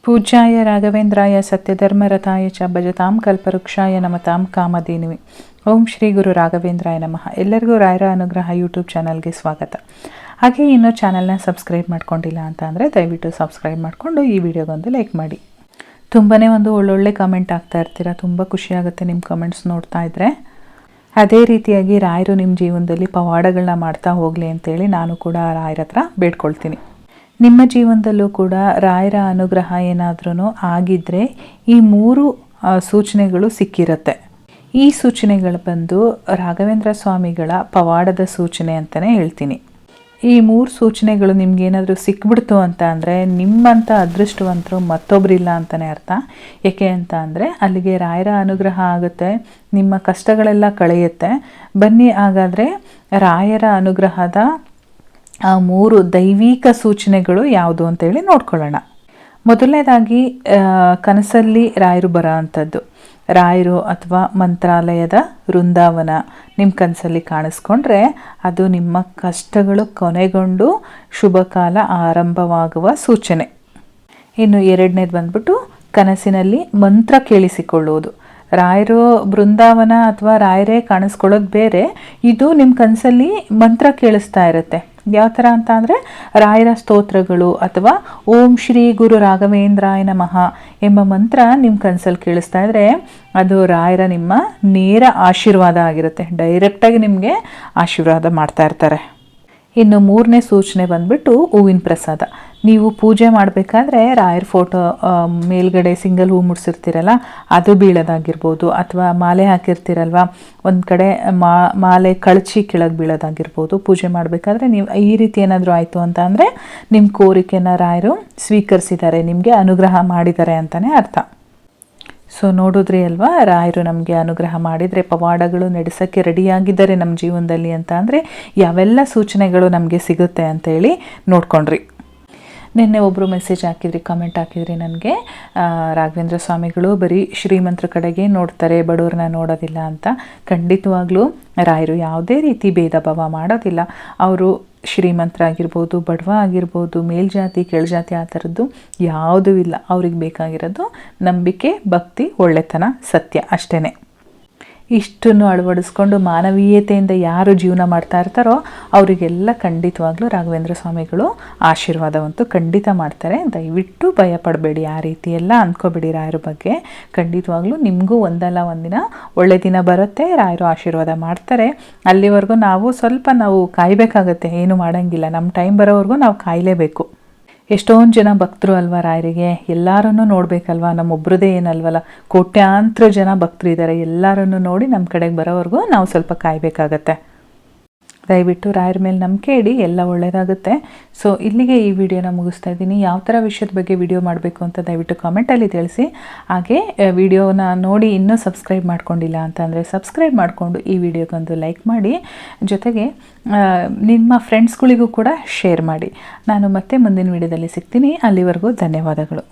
ಪೂಜ್ಯಾಯ ರಾಘವೇಂದ್ರಾಯ ಸತ್ಯಧರ್ಮರಥಾಯ ಚ ಭಜತಾಂ ಕಲ್ಪವೃಕ್ಷಾಯ ನಮತಾಂ ಕಾಮಧೇನುವೆ. ಓಂ ಶ್ರೀ ಗುರು ರಾಘವೇಂದ್ರಾಯ ನಮಃ. ಎಲ್ಲರಿಗೂ ರಾಯರ ಅನುಗ್ರಹ ಯೂಟ್ಯೂಬ್ ಚಾನಲ್ಗೆ ಸ್ವಾಗತ. ಹಾಗೆ ಇನ್ನೂ ಚಾನಲ್ನ ಸಬ್ಸ್ಕ್ರೈಬ್ ಮಾಡ್ಕೊಂಡಿಲ್ಲ ಅಂತ ಅಂದರೆ ದಯವಿಟ್ಟು ಸಬ್ಸ್ಕ್ರೈಬ್ ಮಾಡಿಕೊಂಡು ಈ ವಿಡಿಯೋಗೊಂದು ಲೈಕ್ ಮಾಡಿ. ತುಂಬಾ ಒಳ್ಳೊಳ್ಳೆ ಕಮೆಂಟ್ ಆಗ್ತಾ ಇರ್ತೀರ, ತುಂಬ ಖುಷಿಯಾಗುತ್ತೆ ನಿಮ್ಮ ಕಮೆಂಟ್ಸ್ ನೋಡ್ತಾ ಇದ್ದರೆ. ಅದೇ ರೀತಿಯಾಗಿ ರಾಯರು ನಿಮ್ಮ ಜೀವನದಲ್ಲಿ ಪವಾಡಗಳನ್ನ ಮಾಡ್ತಾ ಹೋಗಲಿ ಅಂತೇಳಿ ನಾನು ಕೂಡ ರಾಯರ ಹತ್ರ ಬೇಡ್ಕೊಳ್ತೀನಿ. ನಿಮ್ಮ ಜೀವನದಲ್ಲೂ ಕೂಡ ರಾಯರ ಅನುಗ್ರಹ ಏನಾದ್ರೂ ಆಗಿದ್ದರೆ ಈ 3 ಸೂಚನೆಗಳು ಸಿಕ್ಕಿರುತ್ತೆ. ಈ ಸೂಚನೆಗಳು ಬಂದು ರಾಘವೇಂದ್ರ ಸ್ವಾಮಿಗಳ ಪವಾಡದ ಸೂಚನೆ ಅಂತಲೇ ಹೇಳ್ತೀನಿ. ಈ 3 ಸೂಚನೆಗಳು ನಿಮಗೇನಾದರೂ ಸಿಕ್ಬಿಡ್ತು ಅಂತ ಅಂದರೆ ನಿಮ್ಮಂಥ ಅದೃಷ್ಟವಂತರು ಮತ್ತೊಬ್ಬರಿಲ್ಲ ಅಂತಲೇ ಅರ್ಥ. ಏಕೆ ಅಂತ ಅಂದರೆ ಅಲ್ಲಿಗೆ ರಾಯರ ಅನುಗ್ರಹ ಆಗುತ್ತೆ, ನಿಮ್ಮ ಕಷ್ಟಗಳೆಲ್ಲ ಕಳೆಯುತ್ತೆ. ಬನ್ನಿ ಹಾಗಾದರೆ ರಾಯರ ಅನುಗ್ರಹದ ಆ 3 ದೈವಿಕ ಸೂಚನೆಗಳು ಯಾವುದು ಅಂತೇಳಿ ನೋಡ್ಕೊಳ್ಳೋಣ. ಮೊದಲನೇದಾಗಿ ಕನಸಲ್ಲಿ ರಾಯರು ಬರೋ ಅಂಥದ್ದು. ರಾಯರು ಅಥವಾ ಮಂತ್ರಾಲಯದ ವೃಂದಾವನ ನಿಮ್ಮ ಕನಸಲ್ಲಿ ಕಾಣಿಸ್ಕೊಂಡ್ರೆ ಅದು ನಿಮ್ಮ ಕಷ್ಟಗಳು ಕೊನೆಗೊಂಡು ಶುಭ ಕಾಲ ಆರಂಭವಾಗುವ ಸೂಚನೆ. ಇನ್ನು ಎರಡನೇದು ಬಂದ್ಬಿಟ್ಟು ಕನಸಿನಲ್ಲಿ ಮಂತ್ರ ಕೇಳಿಸಿಕೊಳ್ಳುವುದು. ರಾಯರು ಬೃಂದಾವನ ಅಥವಾ ರಾಯರೇ ಕಾಣಿಸ್ಕೊಳ್ಳೋದು ಬೇರೆ, ಇದು ನಿಮ್ಮ ಕನಸಲ್ಲಿ ಮಂತ್ರ ಕೇಳಿಸ್ತಾ ಇರುತ್ತೆ. ಯಾವ ಥರ ಅಂತ ಅಂದರೆ ರಾಯರ ಸ್ತೋತ್ರಗಳು ಅಥವಾ ಓಂ ಶ್ರೀ ಗುರು ರಾಘವೇಂದ್ರಾಯ ನಮಃ ಎಂಬ ಮಂತ್ರ ನಿಮ್ಮ ಕನಸಲ್ಲಿ ಕೇಳಿಸ್ತಾ ಇದ್ದರೆ ಅದು ರಾಯರ ನಿಮ್ಮ ನೇರ ಆಶೀರ್ವಾದ ಆಗಿರುತ್ತೆ. ಡೈರೆಕ್ಟಾಗಿ ನಿಮಗೆ ಆಶೀರ್ವಾದ ಮಾಡ್ತಾ ಇರ್ತಾರೆ. ಇನ್ನು 3ನೇ ಸೂಚನೆ ಬಂದ್ಬಿಟ್ಟು ಹೂವಿನ ಪ್ರಸಾದ. ನೀವು ಪೂಜೆ ಮಾಡಬೇಕಾದ್ರೆ ರಾಯರ ಫೋಟೋ ಮೇಲ್ಗಡೆ ಸಿಂಗಲ್ ಹೂ ಮುಡಿಸಿರ್ತೀರಲ್ಲ ಅದು ಬೀಳೋದಾಗಿರ್ಬೋದು, ಅಥವಾ ಮಾಲೆ ಹಾಕಿರ್ತೀರಲ್ವ ಒಂದು ಕಡೆ ಮಾಲೆ ಕಳಚಿ ಕೆಳಗೆ ಬೀಳೋದಾಗಿರ್ಬೋದು. ಪೂಜೆ ಮಾಡಬೇಕಾದ್ರೆ ನೀವು ಈ ರೀತಿ ಏನಾದರೂ ಆಯಿತು ಅಂತ ಅಂದರೆ ನಿಮ್ಮ ಕೋರಿಕೆನ ರಾಯರು ಸ್ವೀಕರಿಸಿದ್ದಾರೆ, ನಿಮಗೆ ಅನುಗ್ರಹ ಮಾಡಿದ್ದಾರೆ ಅಂತಲೇ ಅರ್ಥ. ಸೊ ನೋಡಿದ್ರಿ ಅಲ್ವಾ, ರಾಯರು ನಮಗೆ ಅನುಗ್ರಹ ಮಾಡಿದರೆ ಪವಾಡಗಳು ನಡೆಸೋಕ್ಕೆ ರೆಡಿಯಾಗಿದ್ದಾರೆ ನಮ್ಮ ಜೀವನದಲ್ಲಿ ಅಂತ ಅಂದರೆ ಯಾವೆಲ್ಲ ಸೂಚನೆಗಳು ನಮಗೆ ಸಿಗುತ್ತೆ ಅಂತೇಳಿ ನೋಡ್ಕೊಂಡ್ರಿ. ನಿನ್ನೆ ಒಬ್ಬರು ಮೆಸೇಜ್ ಹಾಕಿದ್ರಿ, ಕಮೆಂಟ್ ಹಾಕಿದ್ರಿ ನನಗೆ, ರಾಘವೇಂದ್ರ ಸ್ವಾಮಿಗಳು ಬರೀ ಶ್ರೀಮಂತರ ಕಡೆಗೆ ನೋಡ್ತಾರೆ, ಬಡವ್ರನ್ನ ನೋಡೋದಿಲ್ಲ ಅಂತ. ಖಂಡಿತವಾಗ್ಲೂ ರಾಯರು ಯಾವುದೇ ರೀತಿ ಭೇದ ಭಾವ ಮಾಡೋದಿಲ್ಲ. ಅವರು ಶ್ರೀಮಂತರಾಗಿರ್ಬೋದು, ಬಡವ ಆಗಿರ್ಬೋದು, ಮೇಲ್ಜಾತಿ ಕೆಳಜಾತಿ ಆ ಥರದ್ದು ಯಾವುದೂ ಇಲ್ಲ. ಅವ್ರಿಗೆ ಬೇಕಾಗಿರೋದು ನಂಬಿಕೆ, ಭಕ್ತಿ, ಒಳ್ಳೆತನ, ಸತ್ಯ ಅಷ್ಟೇ. ಇಷ್ಟನ್ನು ಅಳವಡಿಸ್ಕೊಂಡು ಮಾನವೀಯತೆಯಿಂದ ಯಾರು ಜೀವನ ಮಾಡ್ತಾ ಇರ್ತಾರೋ ಅವರಿಗೆಲ್ಲ ಖಂಡಿತವಾಗ್ಲೂ ರಾಘವೇಂದ್ರ ಸ್ವಾಮಿಗಳು ಆಶೀರ್ವಾದವಂತೂ ಖಂಡಿತ ಮಾಡ್ತಾರೆ. ದಯವಿಟ್ಟು ಭಯ ಪಡಬೇಡಿ, ಆ ರೀತಿ ಎಲ್ಲ ಅಂದ್ಕೋಬೇಡಿ ರಾಯರ ಬಗ್ಗೆ. ಖಂಡಿತವಾಗ್ಲೂ ನಿಮಗೂ ಒಂದಲ್ಲ ಒಂದಿನ ಒಳ್ಳೆ ದಿನ ಬರುತ್ತೆ, ರಾಯರು ಆಶೀರ್ವಾದ ಮಾಡ್ತಾರೆ. ಅಲ್ಲಿವರೆಗೂ ನಾವು ಕಾಯಬೇಕಾಗತ್ತೆ, ಏನು ಮಾಡೋಂಗಿಲ್ಲ. ನಮ್ಮ ಟೈಮ್ ಬರೋವರೆಗೂ ನಾವು ಕಾಯಲೇಬೇಕು. ಎಷ್ಟೊಂದು ಜನ ಭಕ್ತರು ಅಲ್ವಾ ರಾಯರಿಗೆ, ಎಲ್ಲರನ್ನೂ ನೋಡಬೇಕಲ್ವ, ನಮ್ಮೊಬ್ಬರದೇ ಏನಲ್ವಲ್ಲ, ಕೋಟ್ಯಾಂತರ ಜನ ಭಕ್ತರು ಇದ್ದಾರೆ. ಎಲ್ಲರನ್ನೂ ನೋಡಿ ನಮ್ಮ ಕಡೆಗೆ ಬರೋವರೆಗೂ ನಾವು ಸ್ವಲ್ಪ ಕಾಯಬೇಕಾಗತ್ತೆ. ದಯವಿಟ್ಟು ರಾಯರ ಮೇಲೆ ನಂಬಿಕೆ ಇಡಿ, ಎಲ್ಲ ಒಳ್ಳೆಯದಾಗುತ್ತೆ. ಸೊ ಇಲ್ಲಿಗೆ ಈ ವಿಡಿಯೋನ ಮುಗಿಸ್ತಾ ಇದ್ದೀನಿ. ಯಾವ ಥರ ವಿಷಯದ ಬಗ್ಗೆ ವಿಡಿಯೋ ಮಾಡಬೇಕು ಅಂತ ದಯವಿಟ್ಟು ಕಾಮೆಂಟಲ್ಲಿ ತಿಳಿಸಿ. ಹಾಗೆ ವಿಡಿಯೋನ ನೋಡಿ ಇನ್ನೂ ಸಬ್ಸ್ಕ್ರೈಬ್ ಮಾಡ್ಕೊಂಡಿಲ್ಲ ಅಂತಂದರೆ ಸಬ್ಸ್ಕ್ರೈಬ್ ಮಾಡಿಕೊಂಡು ಈ ವಿಡಿಯೋಗೊಂದು ಲೈಕ್ ಮಾಡಿ, ಜೊತೆಗೆ ನಿಮ್ಮ ಫ್ರೆಂಡ್ಸ್ಗಳಿಗೂ ಕೂಡ ಶೇರ್ ಮಾಡಿ. ನಾನು ಮತ್ತೆ ಮುಂದಿನ ವಿಡಿಯೋದಲ್ಲಿ ಸಿಗ್ತೀನಿ. ಅಲ್ಲಿವರೆಗೂ ಧನ್ಯವಾದಗಳು.